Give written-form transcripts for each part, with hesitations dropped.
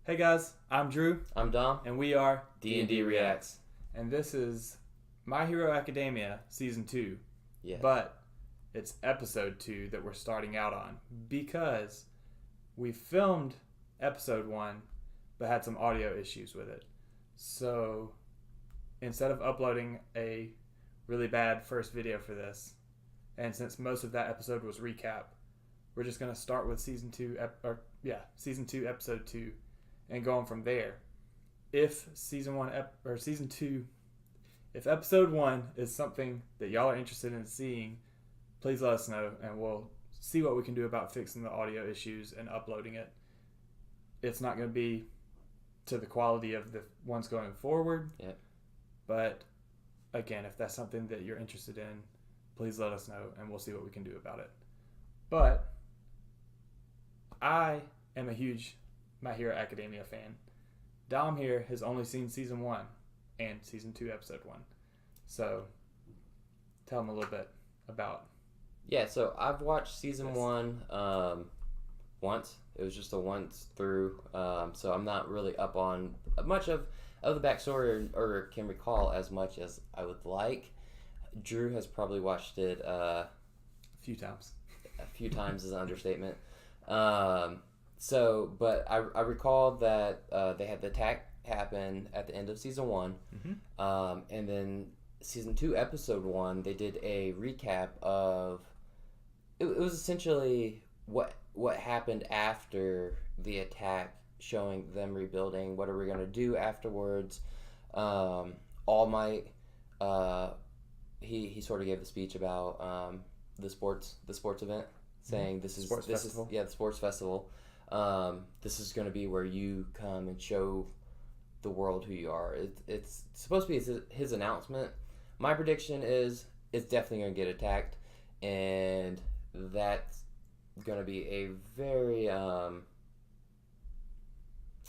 Hey guys, I'm Drew, I'm Dom. and we are D&D Reacts. And this is My Hero Academia Season 2. Yes. But it's Episode 2 that we're starting out on because we filmed Episode 1 but had some audio issues with it. So instead of uploading a really bad first video for this, and since most of that episode was recap, we're just going to start with Season 2, Season 2, Episode 2, and going from there. If if Episode 1 is something that y'all are interested in seeing, please let us know, and we'll see what we can do about fixing the audio issues and uploading it. It's not going to be to the quality of the ones going forward. Yep. But again, if that's something that you're interested in, please let us know, and we'll see what we can do about it. But I am a huge My Hero Academia fan. Dom here has only seen Season 1 and Season 2, Episode 1. So, tell him a little bit about... Yeah, so I've watched Season Yes. 1 once. It was just a once through. So I'm not really up on much of the backstory or can recall as much as I would like. Drew has probably watched it a few times. A few times is an understatement. But I recall that they had the attack happen at the end of Season 1. Mm-hmm. And then Season 2, Episode 1, they did a recap of... It was essentially what happened after the attack, showing them rebuilding, what are we going to do afterwards. All Might, he sort of gave a speech about the sports event, saying the the sports festival. This is going to be where you come and show the world who you are. It's supposed to be his announcement. My prediction is it's definitely going to get attacked, and that's going to be a very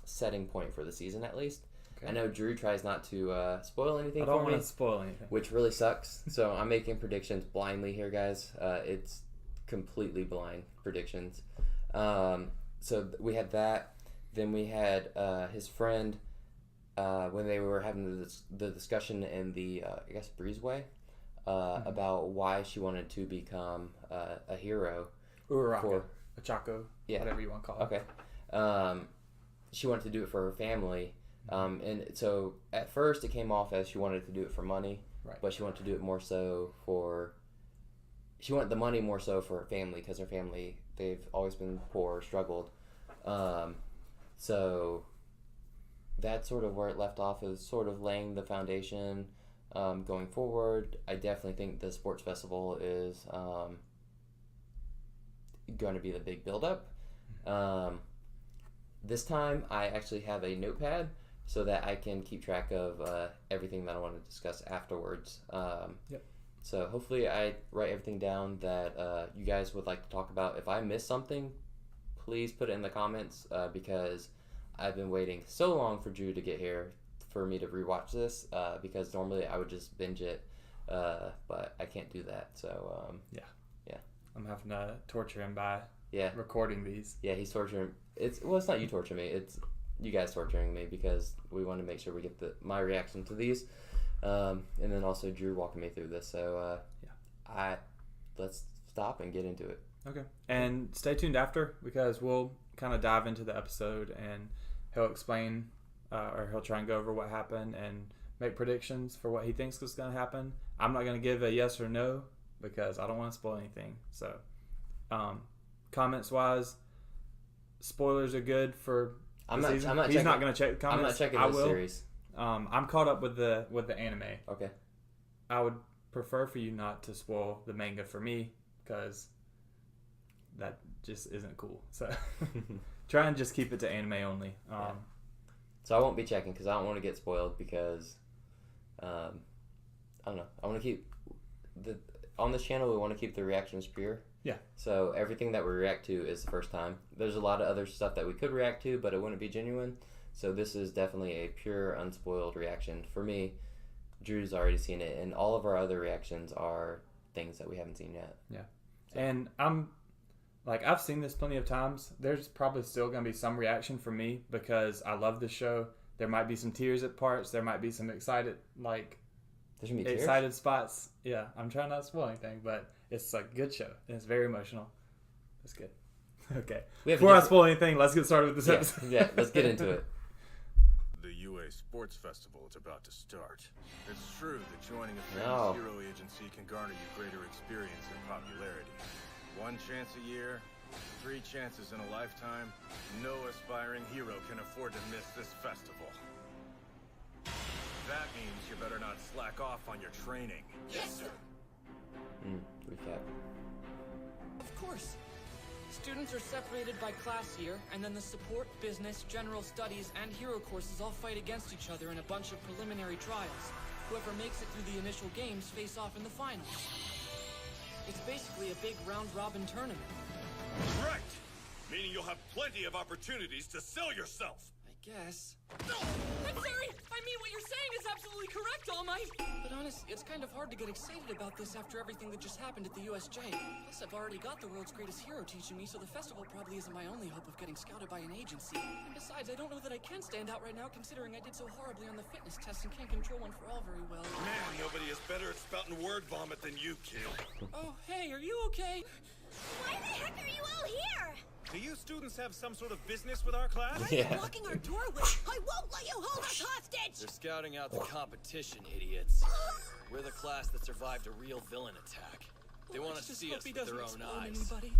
setting point for the season, at least. Okay. I know Drew tries not to spoil anything for me. I don't want to spoil anything. Which really sucks. So I'm making predictions blindly here, guys. It's completely blind predictions. So we had that. Then we had his friend when they were having the discussion in the, breezeway about why she wanted to become a hero. Uraraka, Ochako, whatever you want to call it. Okay. She wanted to do it for her family. And so at first it came off as she wanted to do it for money. Right. But she wanted to do it more so for... She wanted the money more so for her family, because her family, they've always been poor, struggled. So that's sort of where it left off, is sort of laying the foundation going forward. I definitely think the sports festival is going to be the big build-up. This time I actually have a notepad so that I can keep track of everything that I want to discuss afterwards. Yep. So hopefully I write everything down that you guys would like to talk about. If I miss something, please put it in the comments because I've been waiting so long for Drew to get here for me to rewatch this because normally I would just binge it, but I can't do that. So yeah. I'm having to torture him by recording these. Yeah, he's torturing. It's not you torturing me. It's you guys torturing me because we want to make sure we get my reaction to these. And then also Drew walking me through this. So let's stop and get into it. Okay. And stay tuned after, because we'll kind of dive into the episode and he'll explain or he'll try and go over what happened and make predictions for what he thinks is going to happen. I'm not going to give a yes or no because I don't want to spoil anything. So comments wise, spoilers are good for I'm the not, season. I'm not He's checking, not going to check the comments. I'm not checking this series. I'm caught up with the anime. Okay. I would prefer for you not to spoil the manga for me because that just isn't cool. So try and just keep it to anime only. So I won't be checking because I don't want to get spoiled because I don't know. I want to keep on this channel. We want to keep the reactions pure. Yeah. So everything that we react to is the first time. There's a lot of other stuff that we could react to, but it wouldn't be genuine. So this is definitely a pure, unspoiled reaction for me. Drew's already seen it, and all of our other reactions are things that we haven't seen yet. Yeah. And I'm like, I've seen this plenty of times. There's probably still going to be some reaction from me because I love this show. There might be some tears at parts. There might be some excited, like, There's gonna be tears? excited spots. Yeah, I'm trying not to spoil anything, but it's a good show. And it's very emotional. It's good. Okay. Before I spoil anything, let's get started with this episode. Yeah, let's get into it. The UA Sports Festival is about to start. It's true that joining a famous No. hero agency can garner you greater experience and popularity. 1 chance a year, 3 chances in a lifetime. No aspiring hero can afford to miss this festival. That means you better not slack off on your training. Yes, sir. Recap. Of course. Students are separated by class year, and then the support, business, general studies, and hero courses all fight against each other in a bunch of preliminary trials. Whoever makes it through the initial games face off in the finals. It's basically a big round-robin tournament. Right! Meaning you'll have plenty of opportunities to sell yourself. I guess. I'm sorry! I mean, what you're saying is absolutely correct, All Might! But honestly, it's kind of hard to get excited about this after everything that just happened at the USJ. Plus, I've already got the world's greatest hero teaching me, so the festival probably isn't my only hope of getting scouted by an agency. And besides, I don't know that I can stand out right now, considering I did so horribly on the fitness test and can't control one for all very well. Man, nobody is better at spouting word vomit than you, kid. Oh, hey, are you okay? Why the heck are you all here? Do you students have some sort of business with our class? Yeah. Blocking our doorway. I won't let you hold us hostage. They're scouting out the competition, idiots. We're the class that survived a real villain attack. They want to Let's just see hope us he with their doesn't own explode eyes. anybody.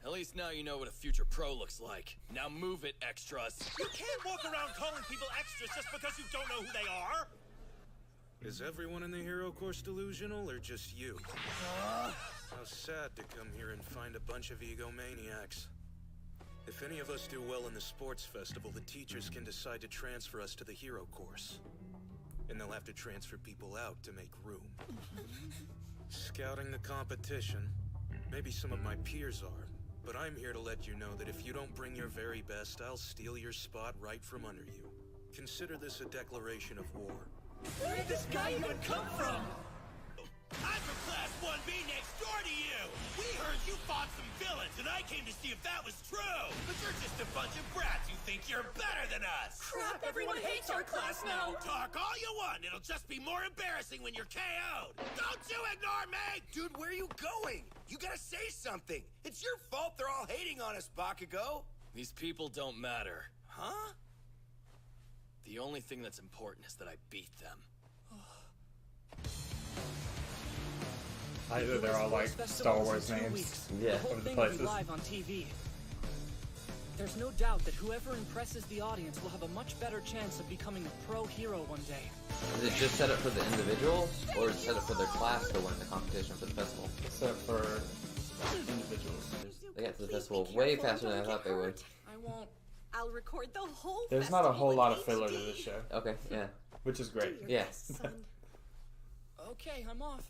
At least now you know what a future pro looks like. Now move it, extras. You can't walk around calling people extras just because you don't know who they are! Is everyone in the hero course delusional, or just you? How sad to come here and find a bunch of egomaniacs. If any of us do well in the sports festival, the teachers can decide to transfer us to the hero course. And they'll have to transfer people out to make room. Scouting the competition. Maybe some of my peers are. But I'm here to let you know that if you don't bring your very best, I'll steal your spot right from under you. Consider this a declaration of war. Where did this guy even come from? I'm from Class 1B next door to you! We heard you fought some villains, and I came to see if that was true! But you're just a bunch of brats who think you're better than us! Crap, everyone hates our class now! Talk all you want, it'll just be more embarrassing when you're KO'd! Don't you ignore me! Dude, where are you going? You gotta say something! It's your fault they're all hating on us, Bakugo! These people don't matter. Huh? The only thing that's important is that I beat them. Either they're all like Star Wars names. Yeah. The whole Of the thing will be places. live on TV. There's no doubt that whoever impresses the audience will have a much better chance of becoming a pro hero one day. Is it just set up for the individual, or is it set up for their class to win the competition for the festival? Except for individuals. They got to the festival way faster than I thought they would. I won't. I'll record the whole There's not a whole festival lot in of filler to HD. this show, Okay, yeah. which is Do great. your Yeah. best, son. Okay, I'm off.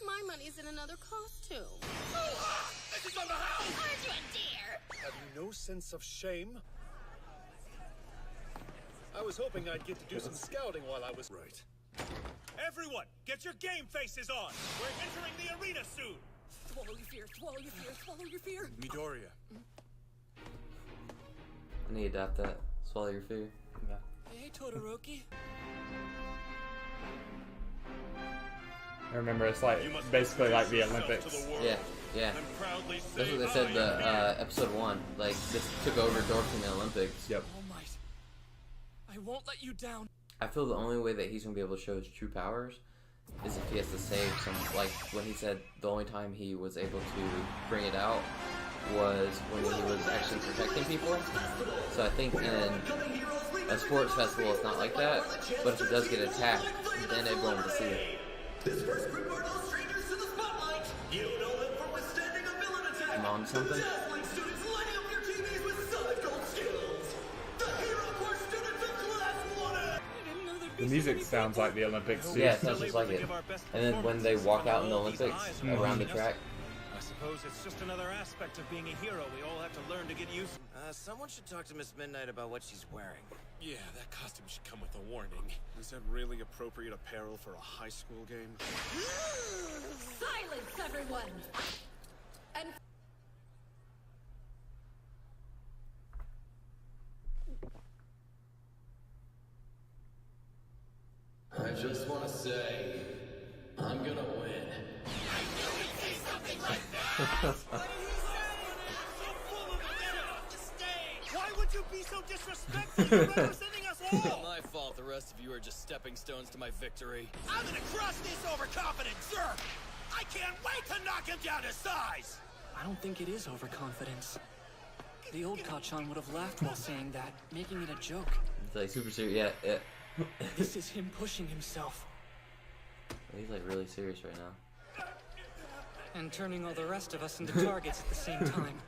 My money's in another costume. This is on the house! Aren't you a dear? Have you no sense of shame? I was hoping I'd get to do some scouting while I was... Right. Everyone, get your game faces on! We're entering the arena soon! Swallow your fear, swallow your fear, swallow your fear. Midoriya. I need to adopt that. Swallow your food. Yeah. Hey, Todoroki. I remember it's like basically like the Olympics. Yeah, yeah. And proudly That's say what they said I the am here. episode 1. Like, this took over Dorking the Olympics. Yep. All Might. I won't let you down. I feel the only way that he's going to be able to show his true powers is if he has to save some, like, when he said the only time he was able to bring it out was when he was actually protecting people. So I think in a sports festival it's not like that, but if he does get attacked, then everyone will see it. This first group are no strangers to the spotlight. You know them for withstanding a villain attack. I'm on something. Dazzling students lighting up their TVs with solid gold skills. The hero course students of Class 1A. I didn't know there'd be The so music many sounds like the Olympics too. Yeah, it sounds just like it. And then when they walk out in the Olympics around the track, I suppose it's just another aspect of being a hero we all have to learn to get used to. Someone should talk to Miss Midnight about what she's wearing. Yeah, that costume should come with a warning. Is that really appropriate apparel for a high school game? Silence, everyone! And say, I'm gonna win. I knew he'd say something like that! What did he say? So full of venom! Why would you be so disrespectful? You're representing us all! My fault. The rest of you are just stepping stones to my victory. I'm gonna crush this overconfident jerk! I can't wait to knock him down to size! I don't think it is overconfidence. The old Kachan would have laughed while saying that, making it a joke. It's like super serious. Yeah. This is him pushing himself. He's like really serious right now. And turning all the rest of us into targets at the same time.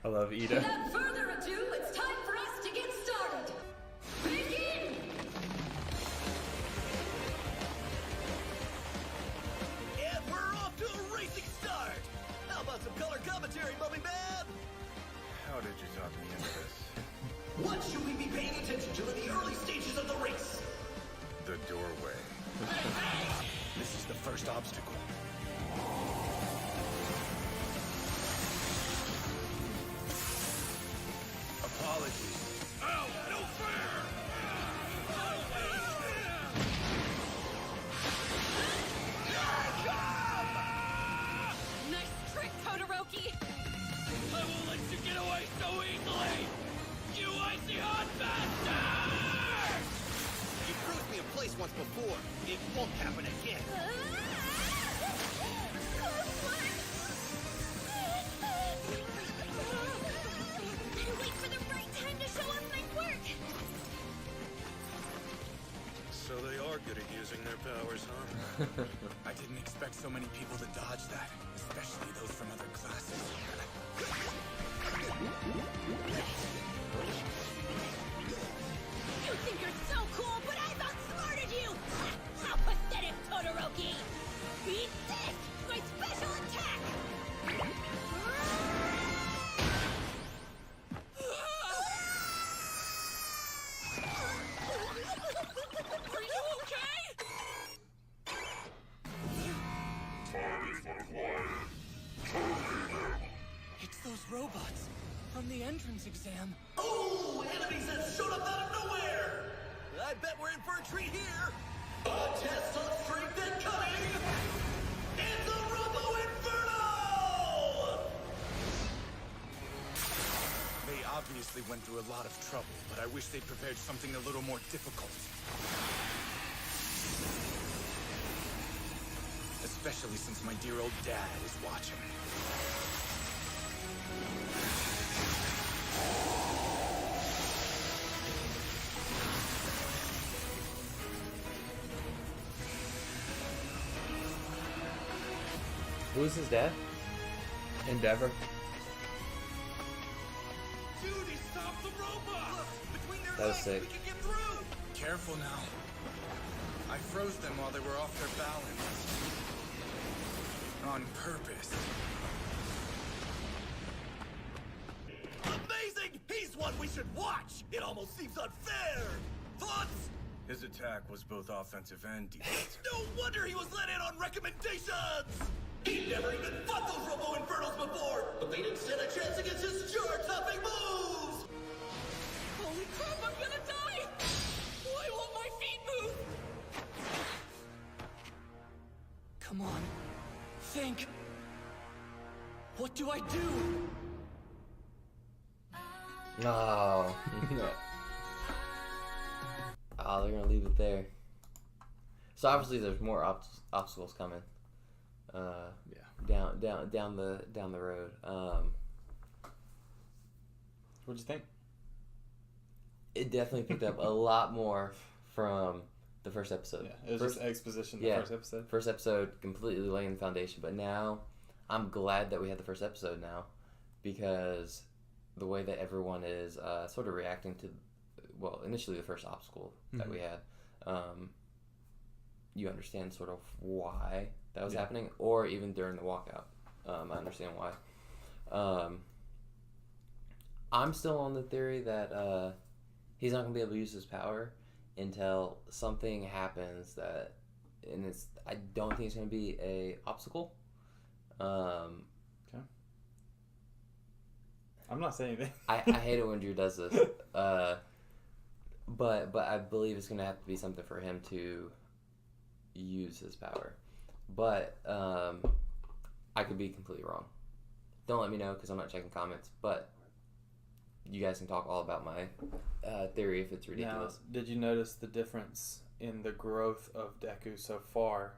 I love Ida. Without further ado, it's time for us to get started. Begin! And we're off to a racing start! How about some color commentary, Mummy Man? How did you talk me into this? What should we be paying attention to in the early stages of the race? The doorway. This is the first obstacle. Apologies. Oh, no fair! Nice trick, Todoroki! I won't let you get away so easily! You icy hot bastard! You proved me a place once before. It won't happen again. Wait for the right time to show off my work! So they are good at using their powers, huh? I didn't expect so many people to dodge that, especially those from other classes. You think you're so cool, but I've outsmarted you! How pathetic, Todoroki! Beat this! My special attack! Are you okay? It's those robots from the entrance exam. Oh, enemies have showed up out of nowhere! I bet we're in for a treat here! A test of strength and cunning! It's the Robo Inferno! They obviously went through a lot of trouble, but I wish they'd prepared something a little more difficult. Especially since my dear old dad is watching. Who's his dad? Endeavor. Dude, he stopped the robot! Between their That was legs, sick. we can get through! Careful now. I froze them while they were off their balance. On purpose. Amazing! He's one we should watch! It almost seems unfair! Thoughts? His attack was both offensive and defensive. No wonder he was let in on recommendations! He never even fought those Robo Infernos before, but they didn't stand a chance against his jaw-topping moves! Holy crap, I'm gonna die! Why won't my feet move? Come on. Think. What do I do? No. Oh, they're gonna leave it there. So obviously, there's more obstacles coming. Yeah. Down the road. What'd you think? It definitely picked up a lot more from the first episode. Yeah, it was just exposition the first episode. First episode completely laying the foundation, but now I'm glad that we had the first episode now, because the way that everyone is sort of reacting to, well, initially the first obstacle that we had, you understand sort of why that was happening, or even during the walkout, I understand why. I'm still on the theory that he's not going to be able to use his power until something happens that, and I don't think it's going to be a obstacle. Okay. I'm not saying anything. I hate it when Drew does this. But I believe it's going to have to be something for him to use his power. But I could be completely wrong. Don't let me know because I'm not checking comments. But you guys can talk all about my theory if it's ridiculous. Now, did you notice the difference in the growth of Deku so far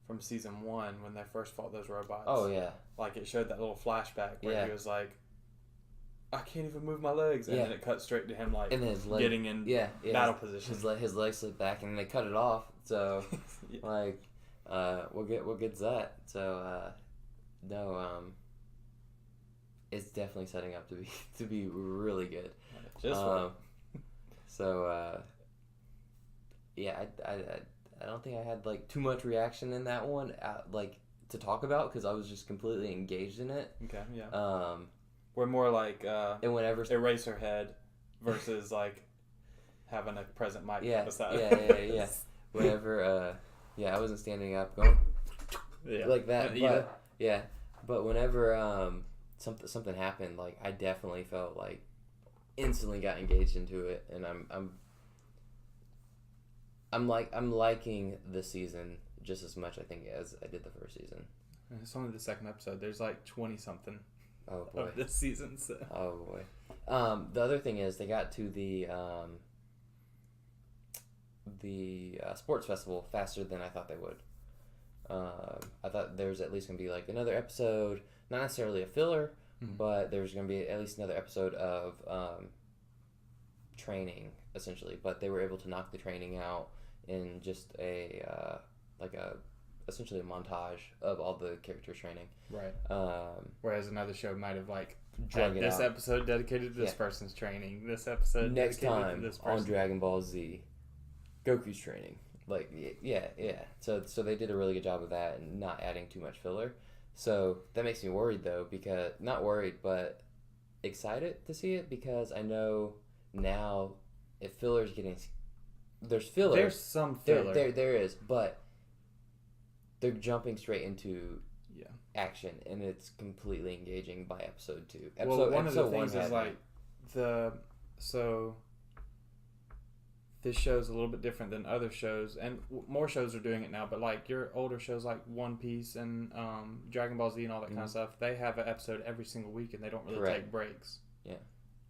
from season 1 when they first fought those robots? Oh, yeah. Like, it showed that little flashback where Yeah. he was like, I can't even move my legs. And then it cut straight to him, like, and his getting in battle position. His legs slipped back, and they cut it off. So, like, what good's that? So, no, it's definitely setting up to be really good. So, yeah, I don't think I had like too much reaction in that one, like to talk about because I was just completely engaged in it. Okay, yeah. We're more like and whenever Eraserhead versus like having a present mic beside. Yeah. Whenever, I wasn't standing up going like that. But whenever something happened, like I definitely felt like instantly got engaged into it, and I'm liking this season just as much I think as I did the first season. It's only the second episode. There's like 20 something. Oh boy. Of this season. So. Oh boy. The other thing is they got to the sports festival faster than I thought they would. I thought there was at least gonna be like another episode, not necessarily a filler, but there's gonna be at least another episode of training essentially. But they were able to knock the training out in just essentially a montage of all the characters training. Right. Whereas another show might have like drug had this episode dedicated to this person's training. This episode next dedicated time to this person. on Dragon Ball Z, Goku's training. Like yeah. So they did a really good job of that and not adding too much filler. So that makes me worried though, because not worried but excited to see it because I know now if filler's getting there's filler. There's some filler. There is, but they're jumping straight into action, and it's completely engaging by episode 2. One of the things is like this show's a little bit different than other shows, and more shows are doing it now. But like your older shows, like One Piece and Dragon Ball Z and all that kind of stuff, they have an episode every single week, and they don't really take breaks. Yeah,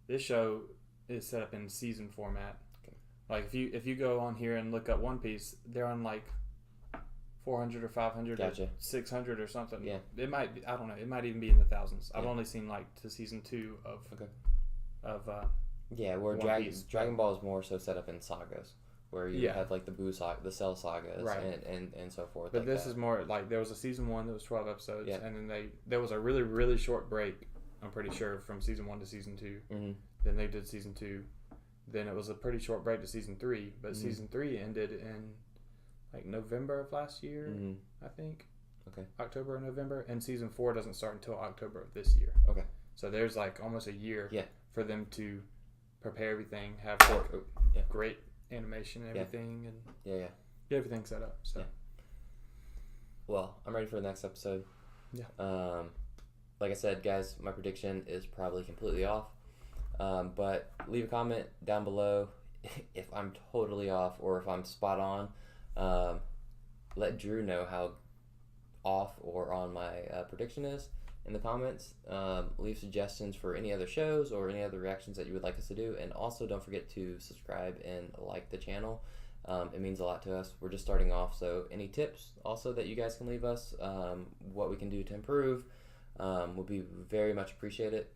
this show is set up in season format. Okay. Like if you go on here and look up One Piece, they're on like 400 or 500 or 600 or something. Yeah. It might be, I don't know. It might even be in the thousands. I've only seen like to season 2 of where Dragon Ball is more so set up in sagas where you have like the Buu saga, the Cell sagas and so forth. But this is more like there was a season 1 that was 12 episodes and then there was a really really short break, I'm pretty sure, from season 1 to season 2. Mm-hmm. Then they did season 2. Then it was a pretty short break to season 3, but season 3 ended in like November of last year, I think. Okay. October or November. And season 4 doesn't start until October of this year. Okay. So there's like almost a year for them to prepare everything, have great animation and everything, and get everything set up. So. Well, I'm ready for the next episode. Yeah. Like I said, guys, my prediction is probably completely off. But leave a comment down below if I'm totally off or if I'm spot on. Let Drew know how off or on my prediction is in the comments. Leave suggestions for any other shows or any other reactions that you would like us to do, and also don't forget to subscribe and like the channel. It means a lot to us. We're just starting off, so any tips also that you guys can leave us, what we can do to improve, would be very much appreciated.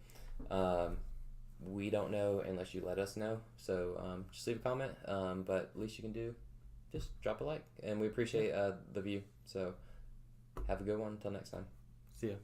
We don't know unless you let us know, so just leave a comment, but least you can do, just drop a like, and we appreciate the view. So have a good one until next time. See ya.